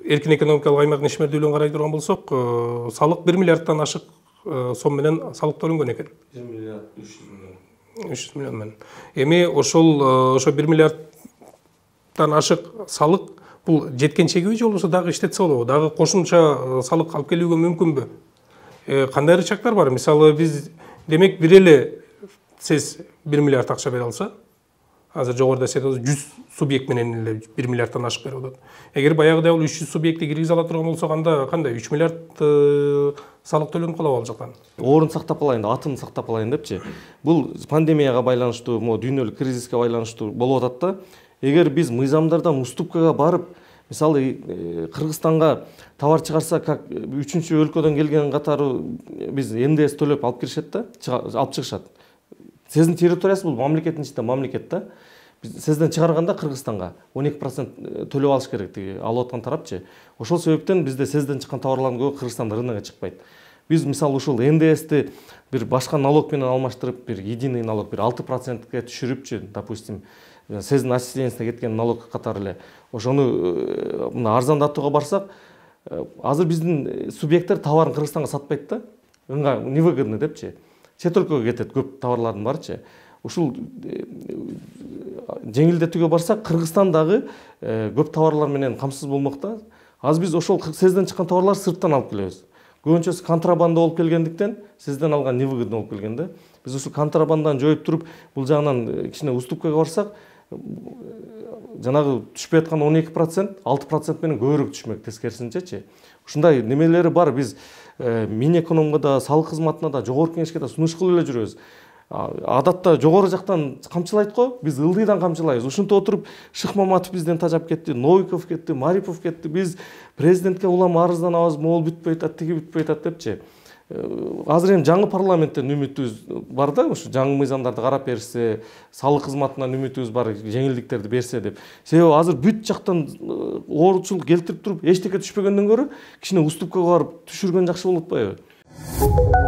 Эркин экономикалык аймактын ишмердүүлүгүн карай турган болсок, салык 1 миллиарддан ашык сом менен салык төлөнгөн экен. 1 миллиард 300 миллион. 300 миллион менен. Эми ошо 1 миллиарддан ашык салык бул жеткенчеги же болбосо дагы иштетсе болобу? Дагы кошумча салык алып келүүгө мүмкүнбү? Кандай рычагдар бар? Мисалы биз демек бир эле сиз 1 миллиард акча бере алса, азыр жогоруда сиз 100 субъект менен эле 1 миллиарддан ашык берип атат. Эгер баягыдай 300 субъектти киргизе ала турган болсо, анда кандай 3 миллиард салык төлөнүп калабы ал жактан? Орун сактап калайын, атын сактап калайын депчи. Бул пандемияга байланыштуу, дүйнөлүк кризиске байланыштуу болуп атат да. Эгер биз мыйзамдардан уступкага барып, мисалы Кыргызстанга товар чыгарса, как 3-чү өлкөдөн келген катары биз НДС төлөп алып киришет да, алып чыгышат. Сиздин территориясы бул мамлекеттин ичинде мамлекет да. Сизден чыгарганда Кыргызстанга 12% төлөп алыш керек, алып аткан тарапчы. Ошол себептен бизде сизден чыккан товарлардын көбү Кыргызстанда рынокко чыкпайт. Биз мисалы ушул НДСти бир башка налог менен алмаштырып, бир единый налог, бир 6%ке түшүрүпчү, допустим, сиздин ассистенциягә кеткен налог катары эле. Ошону мына арзандатууга барсак, азыр биздин субъекттер товарын Кыргызстанга сатпайт да. Ыңга невыгодно депчи. Чет өлкөгө кетет көп товарлардын барчы. Ушул жеңилдетүүгө барсак, Кыргызстандагы көп товарлар менен камсыз болмокта. Азыр биз ошол сизден чыккан товарлар сырттан алып келебиз. Көбүнчөсү контрабанда болуп келгендиктен, сизден алган невыгодно болуп келгенде. Биз ушул контрабанданы жоюп туруп, бул жагынан кичине уступкага барсак, жанагы түшпөй аткан 12%, 6% менен көбүрөөк түшмөк тескерисинчечи. Ушундай немелери бар. Биз Минэкономго да, салык кызматына да, жогорку кеңешке да сунуш кылып эле жүрөбүз. Адатта жогору жактан камчылайт го, биз ылдыйдан камчылайбыз. Ушинтип отуруп Шык Маматов бизден тажап кетти, Новиков кетти, Марипов кетти. Биз президентке улам арызданабыз, могул бүтпөй атат, тиги бүтпөй атат депчи. Азыр эми жаңы парламенттен үмүтүбүз бар да, ушу жаңы мыйзамдарды карап берсе, салык кызматынан үмүтүбүз бар, жеңилдиктерди берсе деп. Себеби азыр бүт жактан оорчулук келтирип туруп, эчтеке түшпөгөндөн көрө кичине уступкага барып түшүргөн жакшы болуп атпайбы?